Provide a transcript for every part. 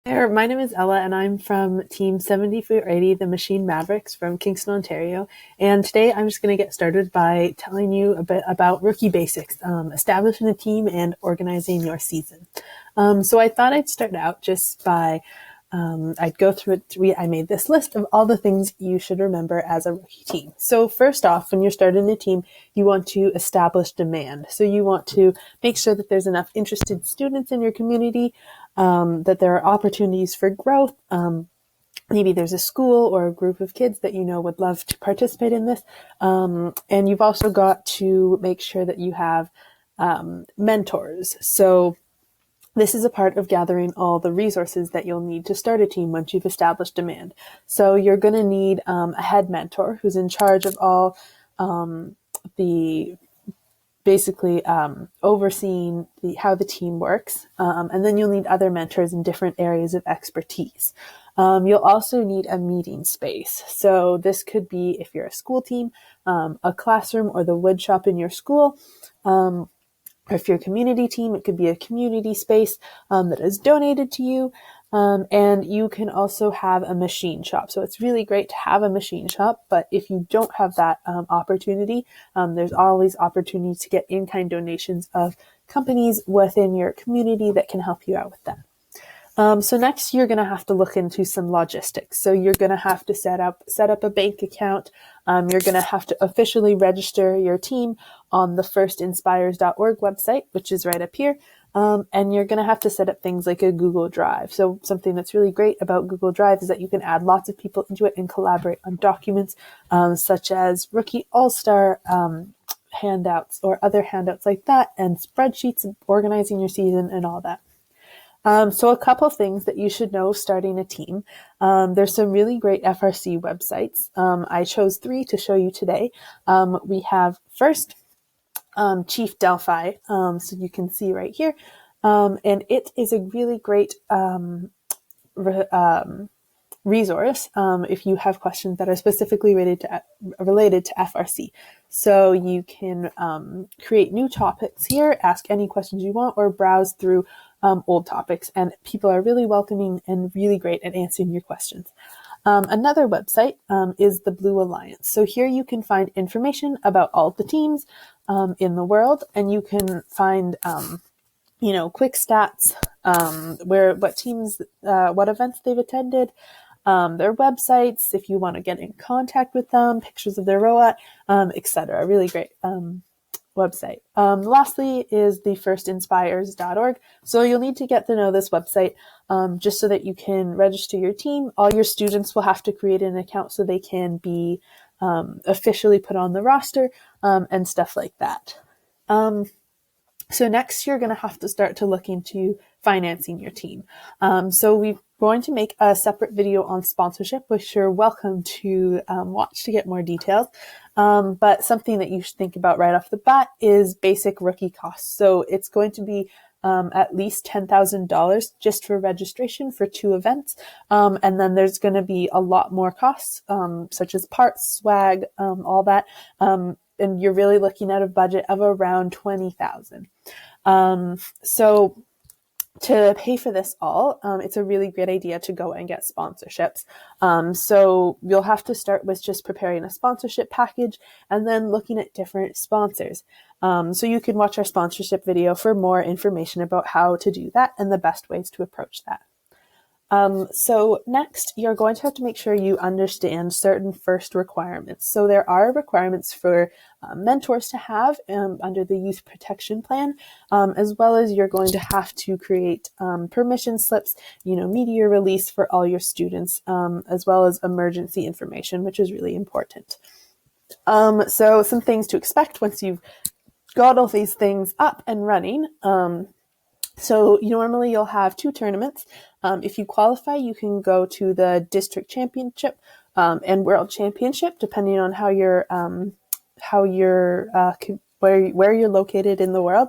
There, my name is Ella, and I'm from Team 7480, the Machine Mavericks from Kingston, Ontario. And today I'm just going to get started by telling you a bit about rookie basics, establishing a team and organizing your season. So I thought I'd start out just by I'd go through it. I made this list of all the things you should remember as a rookie team. So first off, when you're starting a team, you want to establish demand. So you want to make sure that there's enough interested students in your community, that there are opportunities for growth. Maybe there's a school or a group of kids that you know would love to participate in this. And you've also got to make sure that you have mentors. So this is a part of gathering all the resources that you'll need to start a team once you've established demand. So you're going to need a head mentor who's in charge of all the basically overseeing how the team works. And then you'll need other mentors in different areas of expertise. You'll also need a meeting space. So this could be, if you're a school team, a classroom or the wood shop in your school. If you're a community team, it could be a community space that is donated to you. And you can also have a machine shop. So it's really great to have a machine shop, but if you don't have that opportunity, there's always opportunities to get in-kind donations of companies within your community that can help you out with that. So next, you're going to have to look into some logistics. So you're going to have to set up a bank account. You're going to have to officially register your team on the firstinspires.org website, which is right up here. And you're going to have to set up things like a Google Drive. So something that's really great about Google Drive is that you can add lots of people into it and collaborate on documents, such as Rookie All-Star handouts or other handouts like that, and spreadsheets of organizing your season and all that. So a couple things that you should know starting a team. There's some really great FRC websites. I chose 3 to show you today. We have first Chief Delphi, so you can see right here. And it is a really great resource if you have questions that are specifically related to FRC. So you can create new topics here, ask any questions you want, or browse through old topics, and people are really welcoming and really great at answering your questions. Another website is the Blue Alliance. So here you can find information about all the teams in the world, and you can find quick stats, what teams, what events they've attended, their websites, if you want to get in contact with them, pictures of their ROAT, etc. Really great website. Lastly is the firstinspires.org. So you'll need to get to know this website just so that you can register your team. All your students will have to create an account so they can be officially put on the roster and stuff like that. So next, you're going to have to start to look into financing your team. So we're going to make a separate video on sponsorship, which you're welcome to watch to get more details. But something that you should think about right off the bat is basic rookie costs. So it's going to be at least $10,000 just for registration for 2 events. And then there's going to be a lot more costs, such as parts, swag, all that. And you're really looking at a budget of around $20,000. So to pay for this all, it's a really great idea to go and get sponsorships. So you'll have to start with just preparing a sponsorship package and then looking at different sponsors. So you can watch our sponsorship video for more information about how to do that and the best ways to approach that. So next, you're going to have to make sure you understand certain first requirements. So there are requirements for mentors to have under the Youth Protection Plan, as well as you're going to have to create permission slips, media release for all your students, as well as emergency information, which is really important. So some things to expect once you've got all these things up and running. So normally you'll have 2 tournaments. If you qualify, you can go to the district championship and world championship, depending on where you're located in the world.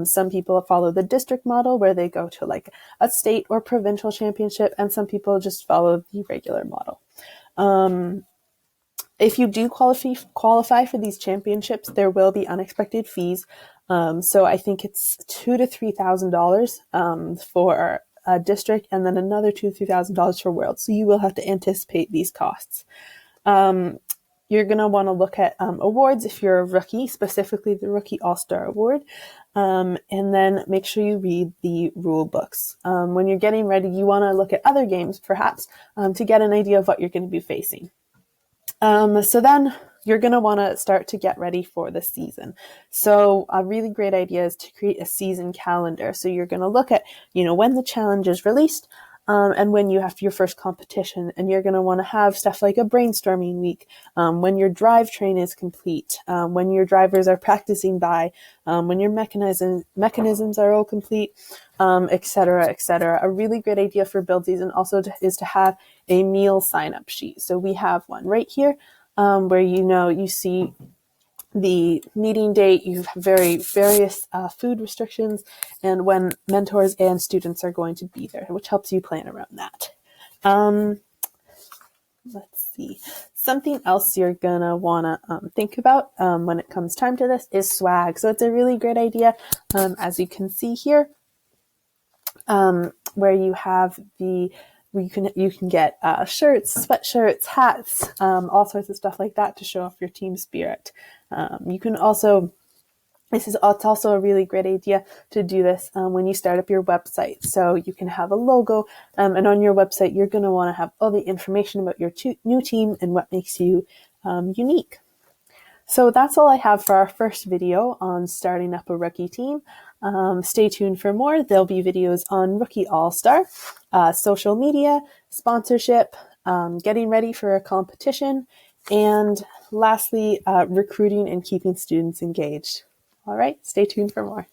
Some people follow the district model where they go to like a state or provincial championship, and some people just follow the regular model. If you do qualify for these championships, there will be unexpected fees. So I think it's $2,000 to $3,000 for district, and then another $2,000 to $3,000 for world. So you will have to anticipate these costs. You're going to want to look at awards if you're a rookie, specifically the Rookie All-Star Award, and then make sure you read the rule books. When you're getting ready, you want to look at other games, perhaps, to get an idea of what you're going to be facing. So then you're going to want to start to get ready for the season. So a really great idea is to create a season calendar. So you're going to look at, when the challenge is released, and when you have your first competition, and you're going to want to have stuff like a brainstorming week, when your drivetrain is complete, when your drivers are practicing by, when your mechanisms are all complete, et cetera, et cetera. A really great idea for build season also is to have a meal sign-up sheet. So we have one right here, where you see the meeting date, you have various food restrictions, and when mentors and students are going to be there, which helps you plan around that. Let's see. Something else you're going to want to think about when it comes time to this is swag. So it's a really great idea, as you can see here, where you have you can get shirts, sweatshirts, hats, all sorts of stuff like that to show off your team spirit. You can also, it's also a really great idea to do this when you start up your website. So you can have a logo, and on your website, you're going to want to have all the information about your new team and what makes you unique. So that's all I have for our first video on starting up a rookie team. Stay tuned for more. There'll be videos on Rookie All-Star, social media, sponsorship, getting ready for a competition, and lastly, recruiting and keeping students engaged. All right, stay tuned for more.